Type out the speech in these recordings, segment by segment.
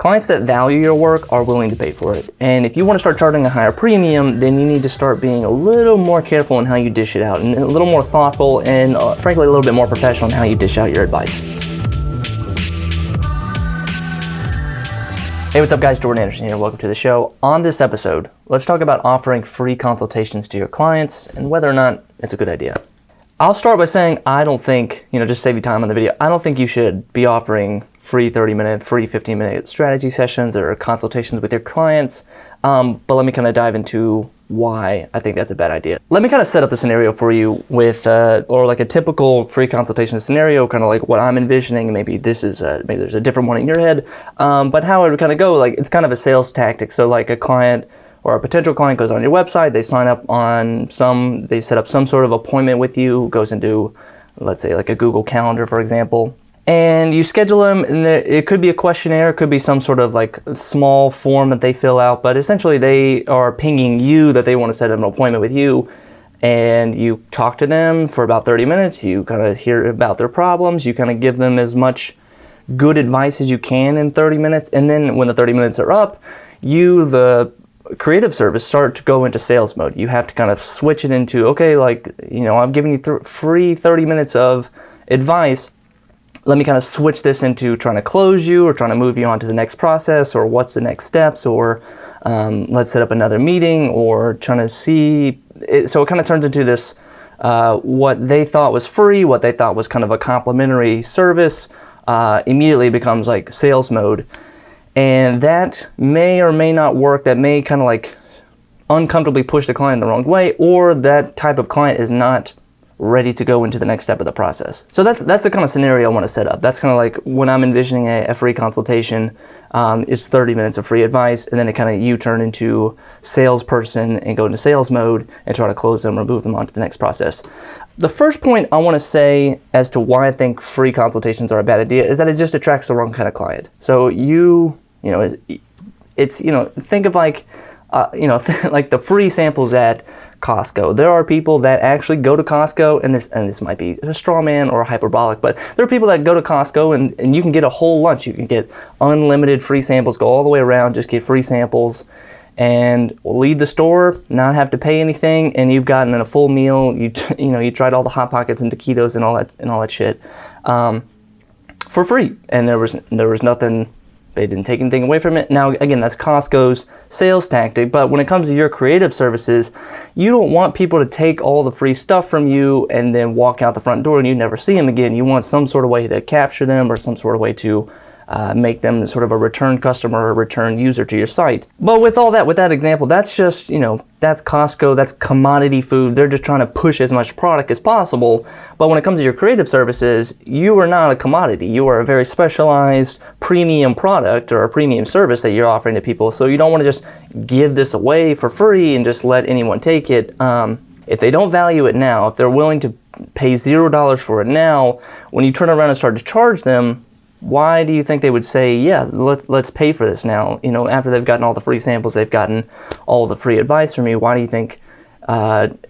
Clients that value your work are willing to pay for it. And if you want to start charging a higher premium, then you need to start being a little more careful in how you dish it out and a little more thoughtful and frankly, a little bit more professional in how you dish out your advice. Hey, what's up guys? Jordan Anderson here. Welcome to the show. On this episode, let's talk about offering free consultations to your clients and whether or not it's a good idea. I'll start by saying I don't think, just save you time on the video, I don't think you should be offering free 30-minute, free 15-minute strategy sessions or consultations with your clients. But let me kind of dive into why I think that's a bad idea. Let me kind of set up the scenario for you with, or like a typical free consultation scenario, kind of like what I'm envisioning. Maybe this is, maybe there's a different one in your head. But how it would kind of go, like it's kind of a sales tactic. So like a client or a potential client goes on your website, they sign up on they set up some sort of appointment with you, goes into, let's say like a Google Calendar, for example, and you schedule them, and it could be a questionnaire, it could be some sort of like small form that they fill out, but essentially they are pinging you that they want to set up an appointment with you, and you talk to them for about 30 minutes, you kind of hear about their problems, you kind of give them as much good advice as you can in 30 minutes, and then when the 30 minutes are up, the creative service start to go into sales mode. You have to kind of switch it into, okay, like, I've given you free 30 minutes of advice. Let me kind of switch this into trying to close you or trying to move you on to the next process, or what's the next steps, or let's set up another meeting, or trying to see it. So it kind of turns into this, what they thought was free, what they thought was kind of a complimentary service, immediately becomes like sales mode. And that may or may not work. That may kind of like uncomfortably push the client the wrong way, or that type of client is not ready to go into the next step of the process. So that's the kind of scenario I want to set up. That's kind of like when I'm envisioning a free consultation, it's 30 minutes of free advice, and then it kind of you turn into salesperson and go into sales mode and try to close them or move them on to the next process. The first point I want to say as to why I think free consultations are a bad idea is that it just attracts the wrong kind of client. So think of like, like the free samples at Costco. There are people that actually go to Costco, and this might be a straw man or hyperbolic, but there are people that go to Costco and you can get a whole lunch. You can get unlimited free samples, go all the way around, just get free samples, and leave the store, not have to pay anything, and you've gotten a full meal. You tried all the Hot Pockets and taquitos and all that shit for free, and there was nothing. They didn't take anything away from it. Now, again, that's Costco's sales tactic, but when it comes to your creative services, you don't want people to take all the free stuff from you and then walk out the front door and you never see them again. You want some sort of way to capture them, or some sort of way to make them sort of a return customer or a return user to your site. But with that example, that's just, that's Costco, that's commodity food. They're just trying to push as much product as possible. But when it comes to your creative services, you are not a commodity. You are a very specialized premium product or a premium service that you're offering to people. So you don't want to just give this away for free and just let anyone take it. If they don't value it now, if they're willing to pay $0 for it now, when you turn around and start to charge them, why do you think they would say, yeah, let's pay for this now? After they've gotten all the free samples, they've gotten all the free advice from you. Why do you think, 10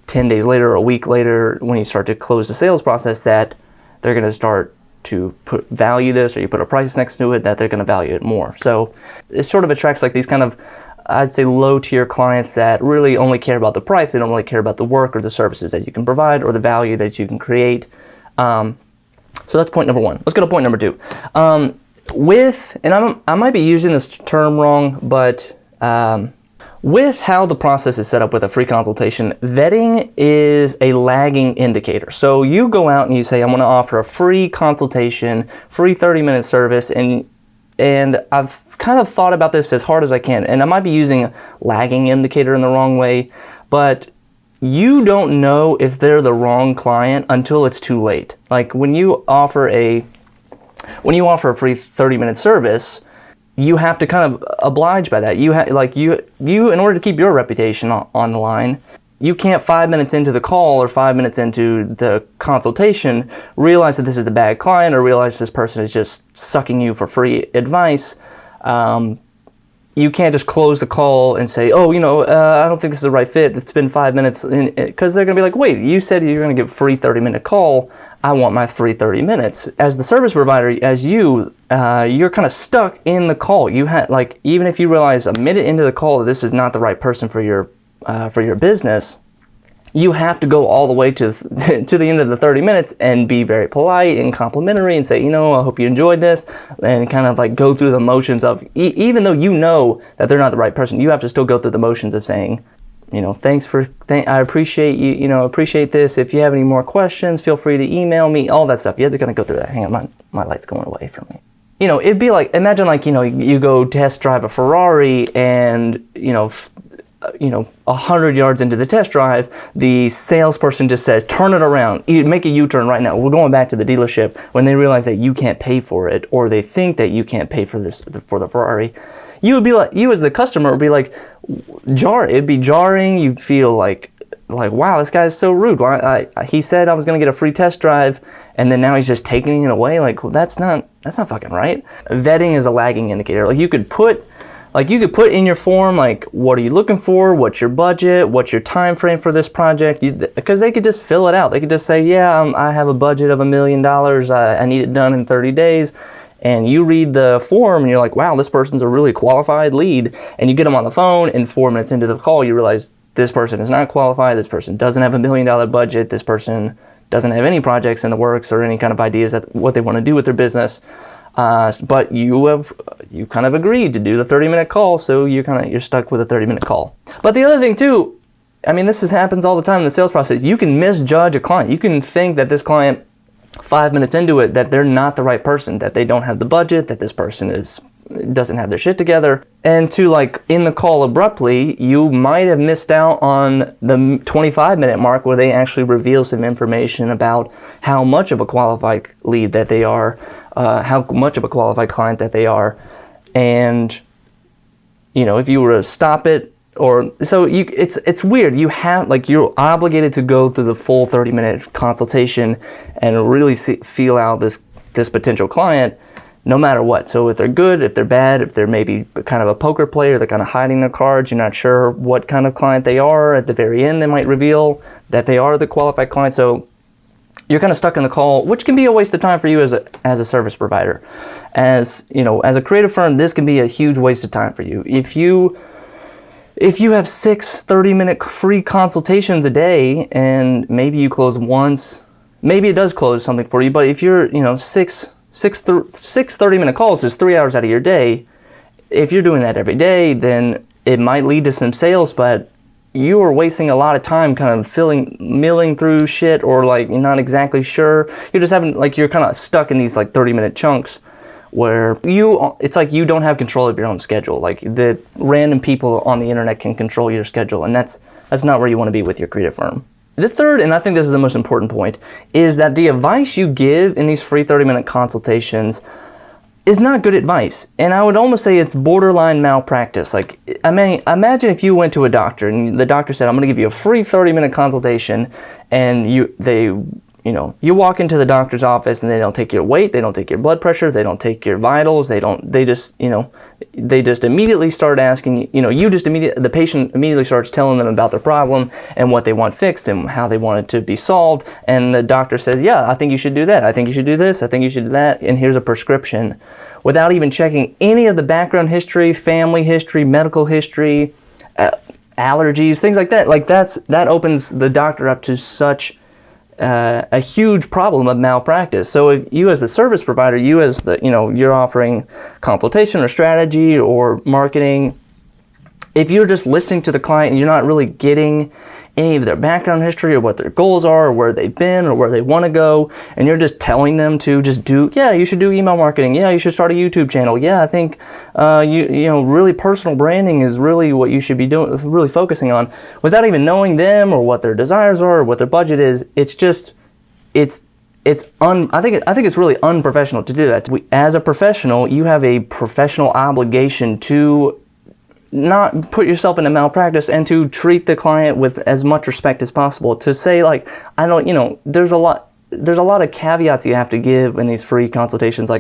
days later or a week later, when you start to close the sales process, that they're going to start to value this, or you put a price next to it, that they're going to value it more? So it sort of attracts like these kind of, I'd say, low tier clients that really only care about the price. They don't really care about the work or the services that you can provide or the value that you can create. So that's point number one. Let's go to point number two. I might be using this term wrong, but with how the process is set up with a free consultation, vetting is a lagging indicator. So you go out and you say, I'm going to offer a free consultation, free 30-minute service, and I've kind of thought about this as hard as I can, and I might be using a lagging indicator in the wrong way, but you don't know if they're the wrong client until it's too late. Like when you offer a free 30-minute service, you have to kind of oblige by that. You in order to keep your reputation on the line, you can't 5 minutes into the call or 5 minutes into the consultation realize that this is a bad client, or realize this person is just sucking you for free advice. you can't just close the call and say, oh, I don't think this is the right fit. It's been 5 minutes. Because they're going to be like, wait, you said you're going to give a free 30-minute call. I want my free 30 minutes. As the service provider, you're kind of stuck in the call. You had even if you realize a minute into the call that this is not the right person for your business, you have to go all the way to the end of the 30 minutes and be very polite and complimentary and say, I hope you enjoyed this, and kind of go through the motions of, even though you know that they're not the right person, you have to still go through the motions of saying, I appreciate you, appreciate this. If you have any more questions, feel free to email me, all that stuff. You have to kind of go through that. Hang on, my light's going away from me. It'd be like, imagine you go test drive a Ferrari and, 100 yards into the test drive, the salesperson just says, turn it around, make a U-turn right now. We're going back to the dealership, when they realize that you can't pay for it, or they think that you can't pay for the Ferrari. You as the customer would be like, it'd be jarring. You'd feel like, wow, this guy is so rude. He said I was going to get a free test drive, and then now he's just taking it away. Well, that's not fucking right. Vetting is a lagging indicator. You could put in your form, what are you looking for? What's your budget? What's your time frame for this project? Because they could just fill it out. They could just say, yeah, I have a budget of $1 million. I need it done in 30 days. And you read the form and you're like, wow, this person's a really qualified lead. And you get them on the phone, and 4 minutes into the call, you realize this person is not qualified. This person doesn't have $1 million budget. This person doesn't have any projects in the works or any kind of ideas that what they want to do with their business. But you kind of agreed to do the 30-minute call, so you're stuck with a 30-minute call. But the other thing too, this happens all the time in the sales process. You can misjudge a client. You can think that this client, 5 minutes into it, that they're not the right person, that they don't have the budget, that this person doesn't have their shit together. And to in the call abruptly, you might have missed out on the 25-minute mark where they actually reveal some information about how much of a qualified lead that they are, how much of a qualified client that they are. And, if you were to stop it, it's weird. You have, you're obligated to go through the full 30-minute consultation and really feel out this potential client, no matter what. So if they're good, if they're bad, if they're maybe kind of a poker player, they're kind of hiding their cards, you're not sure what kind of client they are. At the very end, they might reveal that they are the qualified client. So you're kind of stuck in the call, which can be a waste of time for you as a service provider. As a creative firm, this can be a huge waste of time for you. If you have 6 30-minute free consultations a day, and maybe you close once, maybe it does close something for you, but if you're, six 30-minute calls is 3 hours out of your day. If you're doing that every day, then it might lead to some sales, but you are wasting a lot of time kind of milling through shit, or you're not exactly sure. You're just having, you're kind of stuck in these 30-minute chunks where it's you don't have control of your own schedule. The random people on the internet can control your schedule, and that's not where you want to be with your creative firm. The third, and I think this is the most important point, is that the advice you give in these free 30-minute consultations is not good advice. And I would almost say it's borderline malpractice. Imagine if you went to a doctor and the doctor said, I'm going to give you a free 30-minute consultation, and you walk into the doctor's office and they don't take your weight, they don't take your blood pressure, they don't take your vitals, they just immediately start asking, the patient immediately starts telling them about their problem and what they want fixed and how they want it to be solved. And the doctor says, yeah, I think you should do that. I think you should do this. I think you should do that. And here's a prescription, without even checking any of the background history, family history, medical history, allergies, things like that. That opens the doctor up to such a huge problem of malpractice. So if you as the service provider, you're offering consultation or strategy or marketing, if you're just listening to the client and you're not really getting any of their background history or what their goals are or where they've been or where they want to go, and you're just telling them to just you should do email marketing, you should start a YouTube channel, I think really personal branding is really what you should be doing, really focusing on, without even knowing them or what their desires are or what their budget is. I think it's really unprofessional to do that. As a professional, you have a professional obligation to not put yourself into malpractice and to treat the client with as much respect as possible. To say there's a lot of caveats you have to give in these free consultations.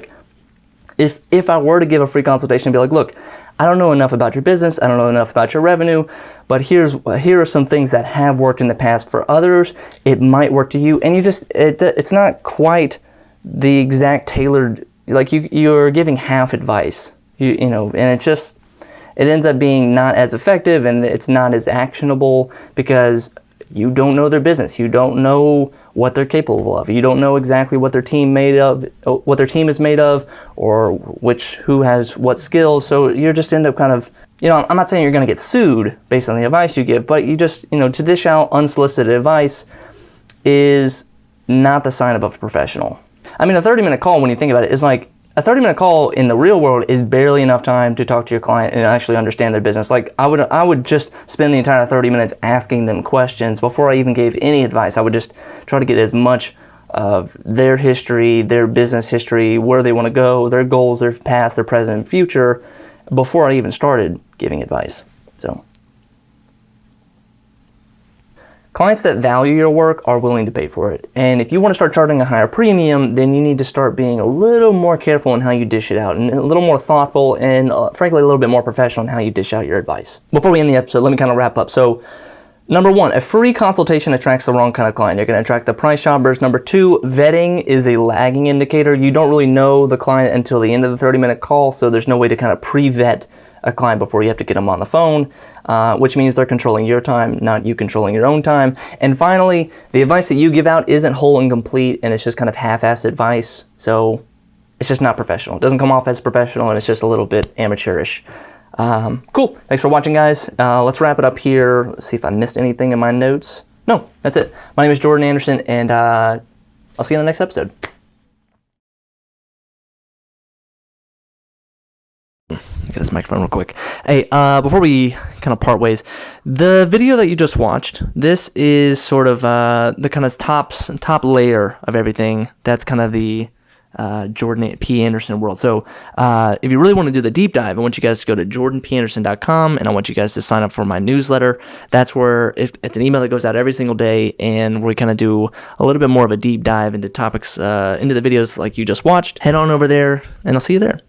if I were to give a free consultation and be like, look, I don't know enough about your business, I don't know enough about your revenue, but here are some things that have worked in the past for others. It might work to you, and it's not quite the exact tailored, like you're giving half advice, you know, and it ends up being not as effective, and it's not as actionable because you don't know their business. You don't know what they're capable of. You don't know exactly what their team is made of, or who has what skills. So you just end up kind of, you know, I'm not saying you're going to get sued based on the advice you give, but you just, you know, to dish out unsolicited advice is not the sign of a professional. I mean, a 30-minute call, when you think about it, is like, a 30-minute call in the real world is barely enough time to talk to your client and actually understand their business. Like, I would just spend the entire 30 minutes asking them questions before I even gave any advice. I would just try to get as much of their history, their business history, where they want to go, their goals, their past, their present, and future, before I even started giving advice. So, clients that value your work are willing to pay for it. And if you want to start charging a higher premium, then you need to start being a little more careful in how you dish it out, and a little more thoughtful, and frankly, a little bit more professional in how you dish out your advice. Before we end the episode, let me kind of wrap up. So, number one, a free consultation attracts the wrong kind of client. You're going to attract the price shoppers. Number two, vetting is a lagging indicator. You don't really know the client until the end of the 30-minute call, so there's no way to kind of pre-vet a client before you have to get them on the phone, which means they're controlling your time, not you controlling your own time. And finally, the advice that you give out isn't whole and complete, and it's just kind of half-assed advice, so it's just not professional. It doesn't come off as professional, and it's just a little bit amateurish. Cool. Thanks for watching, guys. Let's wrap it up here. Let's see if I missed anything in my notes. No, that's it. My name is Jordan Anderson, and I'll see you in the next episode. Get this microphone real quick. Hey, before we kind of part ways, the video that you just watched, this is sort of the kind of top layer of everything. That's kind of the Jordan P. Anderson world. So if you really want to do the deep dive, I want you guys to go to jordanpanderson.com, and I want you guys to sign up for my newsletter. That's where it's an email that goes out every single day, and we kind of do a little bit more of a deep dive into topics, into the videos like you just watched. Head on over there, and I'll see you there.